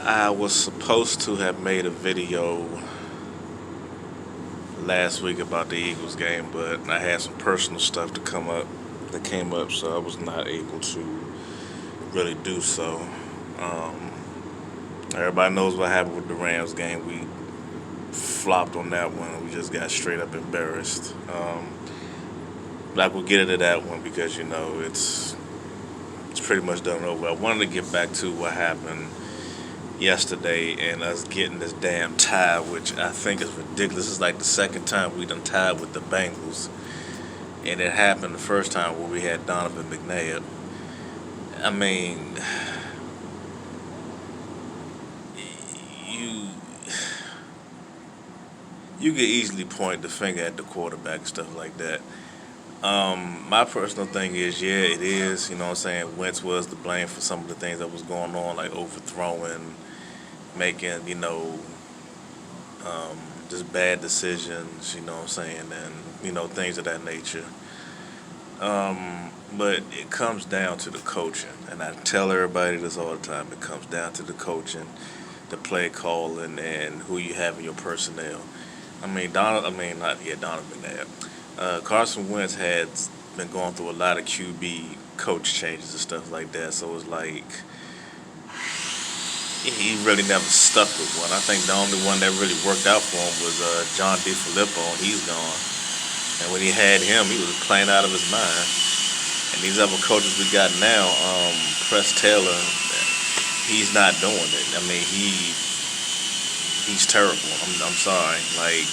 I was supposed to have made a video last week about the Eagles game, but I had some personal stuff that came up, so I was not able to really do so. Um, Everybody knows what happened with the Rams game. We flopped on that one. We just got straight up embarrassed. But we'll get into that one because it's pretty much done over. I wanted to get back to what happened yesterday and us getting this damn tie, which I think is ridiculous. It's like the second time we done tied with the Bengals, and it happened the first time where we had Donovan McNabb. I mean, you you could easily point the finger at the quarterback and stuff like that. My personal thing is, yeah, it is. You know what I'm saying? Wentz was to blame for some of the things that was going on, like overthrowing, making, um, just bad decisions, you know what I'm saying, and, things of that nature. But it comes down to the coaching, and I tell everybody this all the time. It comes down to the coaching, the play calling, and who you have in your personnel. Donovan McNabb. Carson Wentz had been going through a lot of QB coach changes and stuff like that, so it's like he really never stuck with one. I think the only one that really worked out for him was John DeFilippo, and he's gone. And when he had him, he was playing out of his mind. And these other coaches we got now, Press Taylor, he's not doing it. I mean, he's terrible. I'm sorry. Like,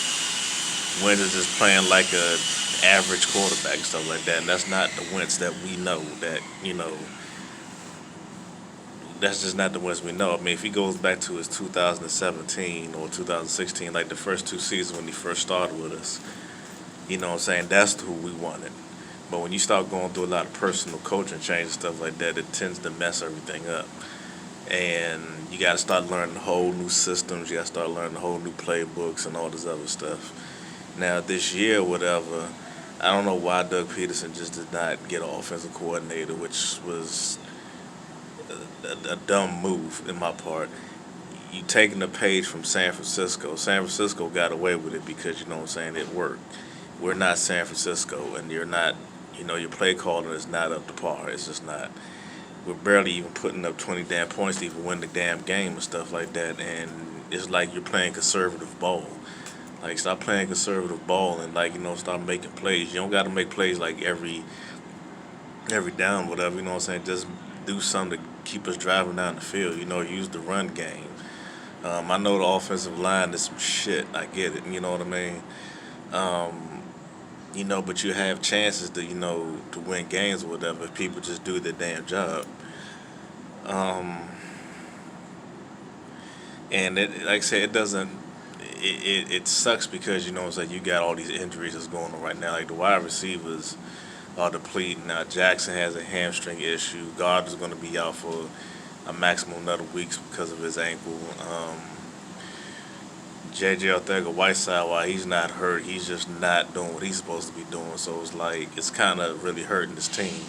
Wentz is just playing like a average quarterback and stuff like that. And that's not the Wentz that we know. That's just not the Wentz we know. I mean, if he goes back to his 2017 or 2016, like the first two seasons when he first started with us, you know what I'm saying? That's who we wanted. But when you start going through a lot of personal coaching change and stuff like that, it tends to mess everything up. And you got to start learning whole new systems. You got to start learning whole new playbooks and all this other stuff. Now, this year, whatever, I don't know why Doug Peterson just did not get an offensive coordinator, which was a dumb move in my part. You taking a page from San Francisco. San Francisco got away with it because, you know what I'm saying, it worked. We're not San Francisco, and you're not, your play calling is not up to par. It's just not. We're barely even putting up 20 damn points to even win the damn game and stuff like that, and it's like you're playing conservative ball. Like, stop playing conservative ball and, start making plays. You don't got to make plays like every down, whatever, you know what I'm saying? Just do something to keep us driving down the field, use the run game. I know the offensive line is some shit. I get it, you know what I mean? But you have chances to win games or whatever if people just do their damn job. Um, and like I said, it doesn't. It sucks because it's like you got all these injuries that's going on right now. Like the wide receivers are depleting. Now Jackson has a hamstring issue. God is going to be out for a maximum another weeks because of his ankle. JJ Arthur-Whiteside, while he's not hurt, he's just not doing what he's supposed to be doing. So it's like it's kind of really hurting this team.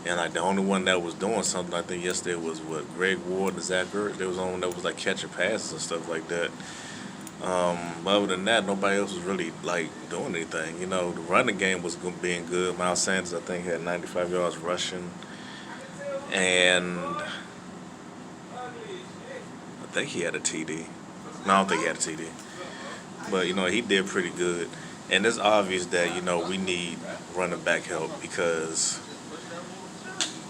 And like the only one that was doing something, I think yesterday was what Greg Ward and Zach Ertz. There was only one that was like catching passes and stuff like that. But other than that, nobody else was really like doing anything. The running game was being good. Miles Sanders, I think, had 95 yards rushing, and I think he had a TD. No, I don't think he had a TD. But, he did pretty good. And it's obvious that, we need running back help because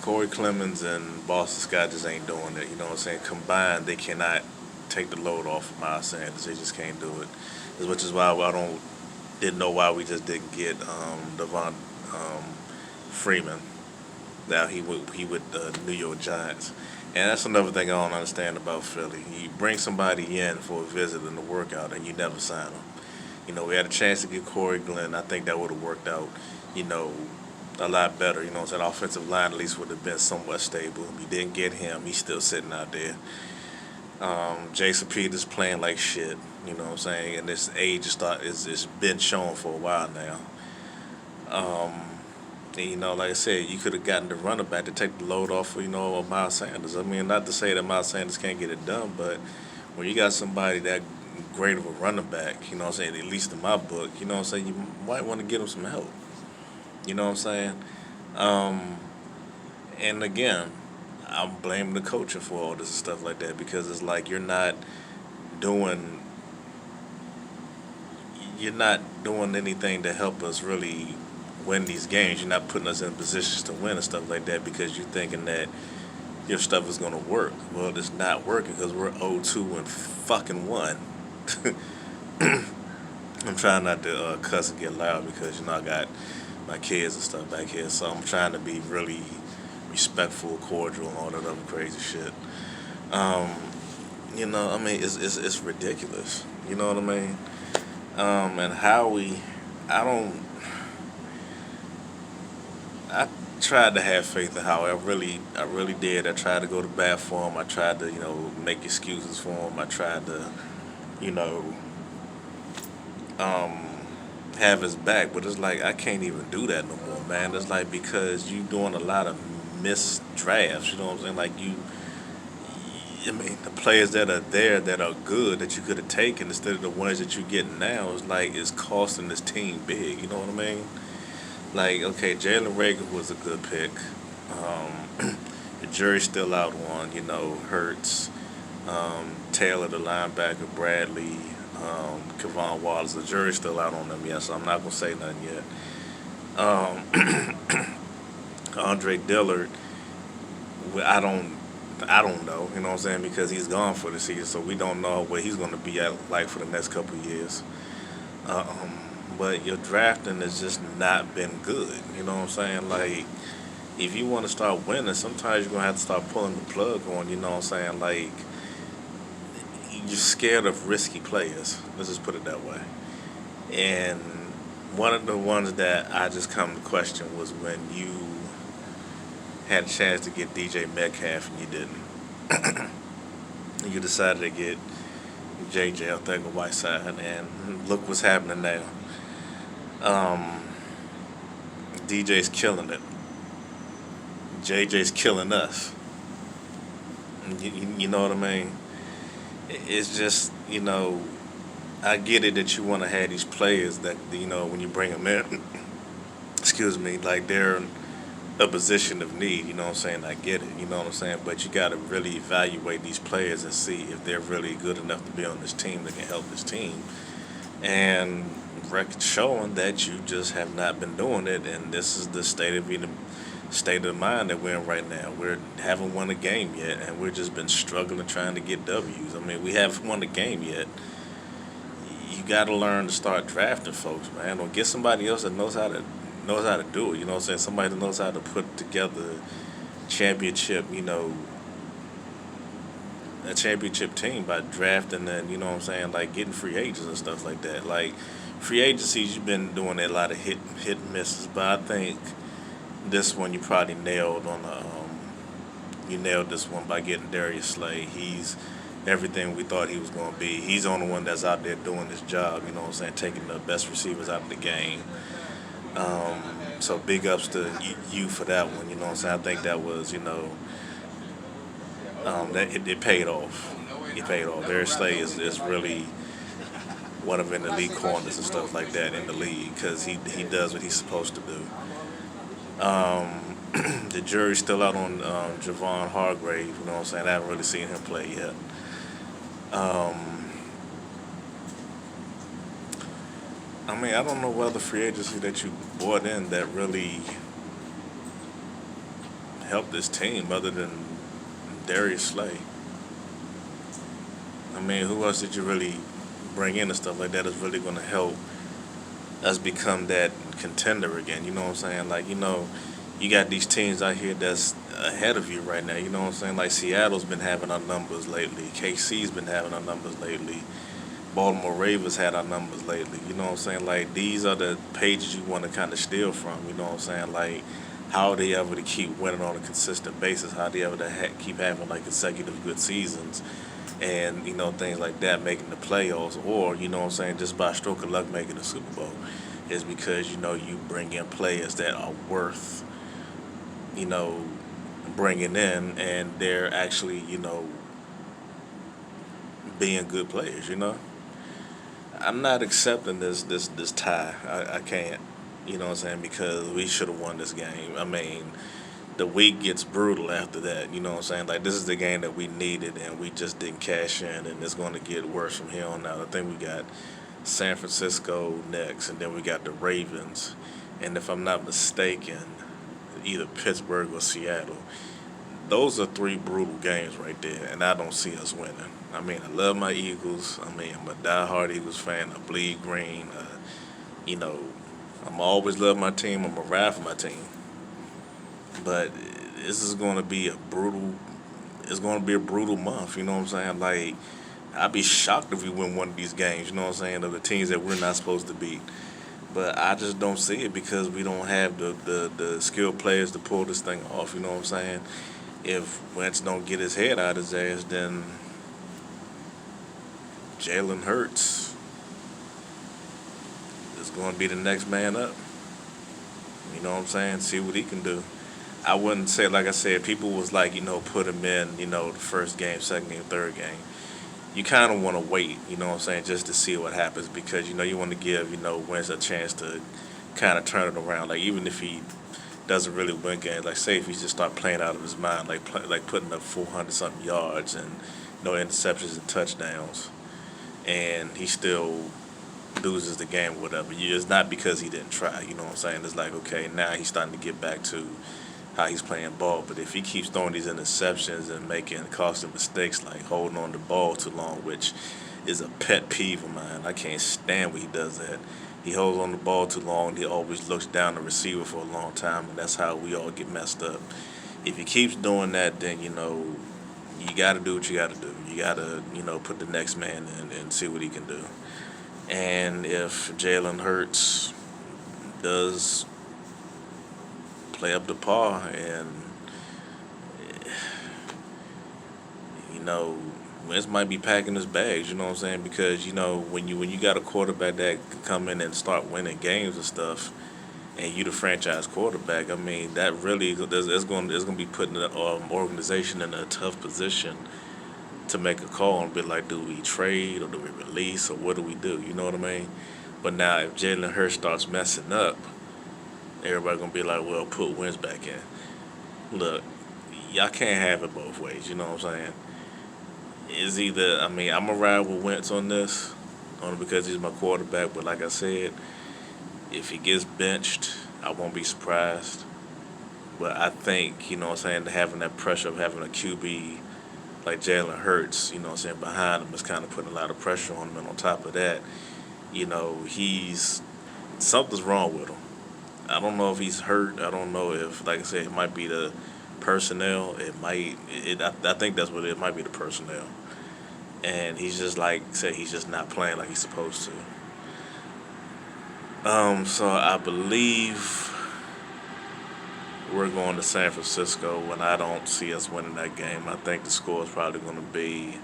Corey Clemens and Boston Scott just ain't doing it. You know what I'm saying? Combined, they cannot take the load off of Miles Sanders. They just can't do it. Which is why didn't know why we just didn't get Devon Freeman. Now he with the New York Giants. And that's another thing I don't understand about Philly. You bring somebody in for a visit and a workout, and you never sign them. We had a chance to get Corey Glenn. I think that would have worked out, a lot better. That offensive line at least would have been somewhat stable. We didn't get him. He's still sitting out there. Jason Peters playing like shit. You know what I'm saying? And this age it's been shown for a while now. And, like I said, you could have gotten the running back to take the load off, of Miles Sanders. I mean, not to say that Miles Sanders can't get it done, but when you got somebody that great of a running back, what I'm saying, at least in my book, what I'm saying, you might want to get him some help. You know what I'm saying? Um, and again, I'm blaming the coaching for all this and stuff like that because it's like doing you're not doing anything to help us really win these games. You're not putting us in positions to win and stuff like that because you're thinking that your stuff is going to work. Well, it's not working because we're 0-2 and fucking 1. I'm trying not to cuss and get loud because I got my kids and stuff back here, so I'm trying to be really respectful, cordial, and all that other crazy shit. Um, I mean, it's ridiculous. You know what I mean? And how I don't, I tried to have faith in how I really did. I tried to go to bat for him. I tried to, make excuses for him. I tried to, you know, um, have his back. But it's like I can't even do that no more, man. It's like because you doing a lot of missed drafts. You know what I'm saying? Like I mean, the players that are there that are good that you could have taken instead of the ones that you're getting now is like it's costing this team big. You know what I mean? Like, okay, Jalen Rager was a good pick. The jury's still out on, Hurts, Taylor, the linebacker, Bradley, Kevon Wallace. The jury's still out on them yet, so I'm not gonna say nothing yet. Andre Dillard, I don't know, you know what I'm saying, because he's gone for the season, so we don't know what he's going to be at like for the next couple of years. Um, but your drafting has just not been good, you know what I'm saying? Like, if you want to start winning, sometimes you're going to have to start pulling the plug on, you know what I'm saying? Like, you're scared of risky players, let's just put it that way. And one of the ones that I just come to question was when you had a chance to get DJ Metcalf and you didn't. You decided to get JJ Arthur-Whiteside, and look what's happening now. Um, DJ's killing it. JJ's killing us. You know what I mean? It's just, I get it that you want to have these players that, when you bring them in, excuse me, like they're a position of need, you know what I'm saying? I get it, you know what I'm saying? But you got to really evaluate these players and see if they're really good enough to be on this team that can help this team. And record showing that you just have not been doing it, and this is the state of mind that we're in right now. We haven't won a game yet, and we've just been struggling trying to get W's. I mean, we haven't won a game yet. You got to learn to start drafting folks, man, or get somebody else that knows how to do it. You know what I'm saying? Somebody that knows how to put together championship, a championship team by drafting and, you know what I'm saying, like getting free agents and stuff like that. Like free agencies, you've been doing a lot of hit and misses, but I think this one you probably nailed on you nailed this one by getting Darius Slay. He's everything we thought he was going to be. He's the only one that's out there doing his job, you know what I'm saying, taking the best receivers out of the game. So big ups to you for that one. You know what I'm saying? I think that was, that it paid off. It paid off. Darius Slay is really one of the elite corners and stuff like that in the league because he does what he's supposed to do. The jury's still out on Javon Hargrave. You know what I'm saying? I haven't really seen him play yet. I mean, I don't know what other free agency that you brought in that really helped this team other than Darius Slay. I mean, who else did you really bring in and stuff like that is really going to help us become that contender again? You know what I'm saying? Like, you got these teams out here that's ahead of you right now. You know what I'm saying? Like Seattle's been having our numbers lately. KC's been having our numbers lately. Baltimore Ravens had our numbers lately. You know what I'm saying? Like, these are the pages you want to kind of steal from. You know what I'm saying? Like, how are they able to keep winning on a consistent basis? How are they able to keep having, like, consecutive good seasons? And, things like that, making the playoffs. Or, you know what I'm saying, just by stroke of luck making the Super Bowl. is because you bring in players that are worth you know bringing in, and they're actually being good players. I'm not accepting this tie. I can't. You know what I'm saying? Because we should have won this game. I mean, the week gets brutal after that. You know what I'm saying? Like, this is the game that we needed, and we just didn't cash in, and it's going to get worse from here on out. I think we got San Francisco next, and then we got the Ravens, and if I'm not mistaken, either Pittsburgh or Seattle. Those are three brutal games right there, and I don't see us winning. I mean, I love my Eagles. I mean, I'm a diehard Eagles fan. I bleed green. You know, I'm always love my team. I'm a ride for my team. But this is going to be a brutal. It's going to be a brutal month. You know what I'm saying? Like, I'd be shocked if we win one of these games. You know what I'm saying? Of the teams that we're not supposed to beat. But I just don't see it because we don't have the skilled players to pull this thing off. You know what I'm saying? If Wentz don't get his head out of his ass, then Jalen Hurts is going to be the next man up. You know what I'm saying? See what he can do. I wouldn't say, like I said, people was like, put him in, the first game, second game, third game. You kind of want to wait, you know what I'm saying, just to see what happens because, you want to give, Wentz a chance to kind of turn it around. Like, even if he doesn't really win games, like, say if he just start playing out of his mind, like putting up 400-something yards and no interceptions and touchdowns, and he still loses the game or whatever. It's not because he didn't try, you know what I'm saying? It's like, okay, now he's starting to get back to how he's playing ball. But if he keeps throwing these interceptions and making costly mistakes like holding on the ball too long, which is a pet peeve of mine, I can't stand when he does that. He holds on the ball too long. He always looks down the receiver for a long time, and that's how we all get messed up. If he keeps doing that, then you got to do what you got to do. You got to put the next man in and see what he can do. And if Jalen Hurts does play up to par and you know Wentz might be packing his bags, you know what I'm saying? Because when you got a quarterback that can come in and start winning games and stuff, and you the franchise quarterback, I mean that really is going to be putting the organization in a tough position to make a call and be like, do we trade or do we release or what do we do? You know what I mean? But now if Jalen Hurts starts messing up, everybody gonna be like, well, put Wentz back in. Look, y'all can't have it both ways. You know what I'm saying? It's either, I mean, I'm gonna ride with Wentz on this, only because he's my quarterback. But like I said, if he gets benched, I won't be surprised. But I think, you know what I'm saying, having that pressure of having a QB like Jalen Hurts, you know what I'm saying, behind him is kind of putting a lot of pressure on him. And on top of that, he's something's wrong with him. I don't know if he's hurt. I don't know if, like I said, it might be the personnel. It might. I think that's what it might be, the personnel. And he's just like said, he's just not playing like he's supposed to. So I believe we're going to San Francisco, and I don't see us winning that game. I think the score is probably going to be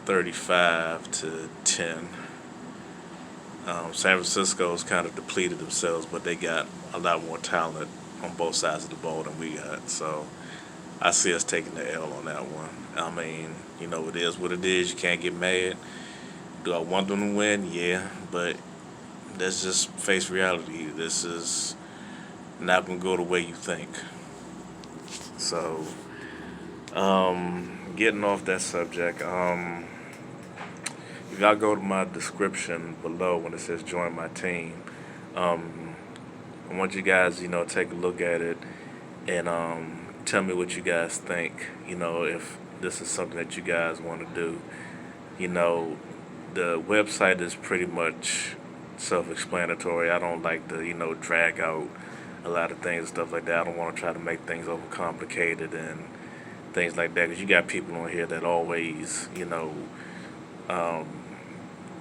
35-10. San Francisco's kind of depleted themselves, but they got a lot more talent on both sides of the ball than we got. So I see us taking the L on that one. I mean, it is what it is. You can't get mad. Do I want them to win? Yeah, but let's just face reality. This is not going to go the way you think. So, getting off that subject, if y'all go to my description below when it says join my team, I want you guys, take a look at it and tell me what you guys think, if this is something that you guys want to do. The website is pretty much self-explanatory. I don't like to, drag out a lot of things and stuff like that. I don't want to try to make things overcomplicated and things like that because you got people on here that always, um,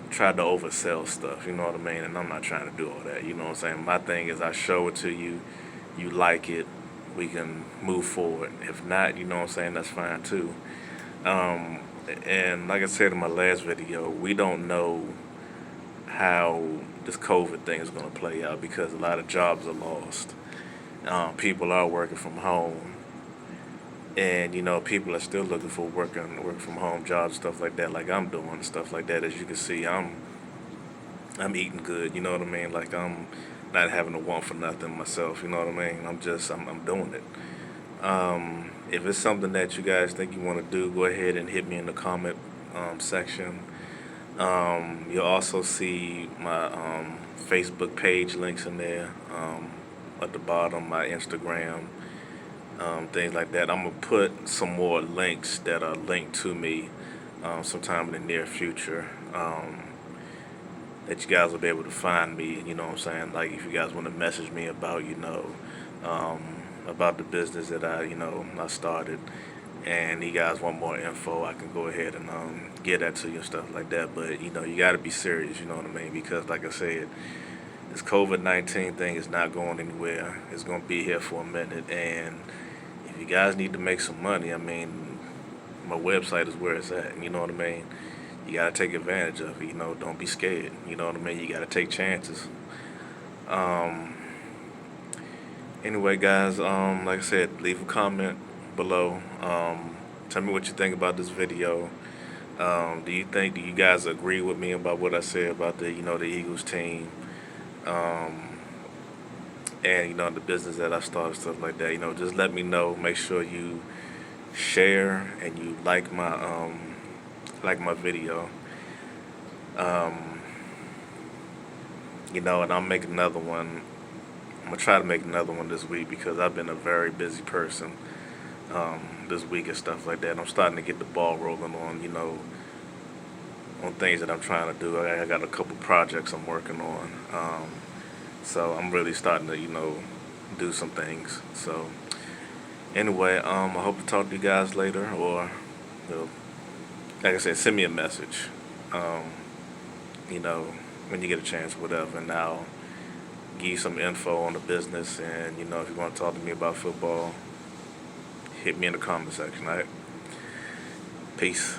try to oversell stuff, you know what I mean? And I'm not trying to do all that, you know what I'm saying? My thing is I show it to you, you like it, we can move forward. If not, you know what I'm saying, that's fine too. And like I said in my last video, we don't know how this COVID thing is going to play out because a lot of jobs are lost. People are working from home, and people are still looking for work from home jobs, stuff like that, like I'm doing stuff like that. As you can see, I'm eating good. You know what I mean? Like I'm not having to want for nothing myself. You know what I mean? I'm doing it. If it's something that you guys think you want to do, go ahead and hit me in the comment section. You'll also see my Facebook page links in there at the bottom, my Instagram, things like that. I'm gonna put some more links that are linked to me sometime in the near future. That you guys will be able to find me. You know what I'm saying? Like if you guys want to message me about um, about the business that I started, and you guys want more info, I can go ahead and get that to you and stuff like that. But you got to be serious. You know what I mean? Because like I said, this COVID-19 thing is not going anywhere. It's going to be here for a minute, and if you guys need to make some money, I mean, my website is where it's at. You know what I mean? You gotta take advantage of it. Don't be scared. You know what I mean? You gotta take chances. Um, anyway, guys, like I said, leave a comment below. Tell me what you think about this video. Do you guys agree with me about what I said about the Eagles team? Um, and the business that I started, stuff like that. Just let me know. Make sure you share and you like my video. Um, and I'll make another one. I'm gonna try to make another one this week because I've been a very busy person this week and stuff like that. I'm starting to get the ball rolling on things that I'm trying to do. I got a couple projects I'm working on, so I'm really starting to do some things. So anyway, I hope to talk to you guys later, or like I said, send me a message. Um, when you get a chance, whatever, and I'll give you some info on the business. And if you want to talk to me about football, hit me in the comment section. All right, peace.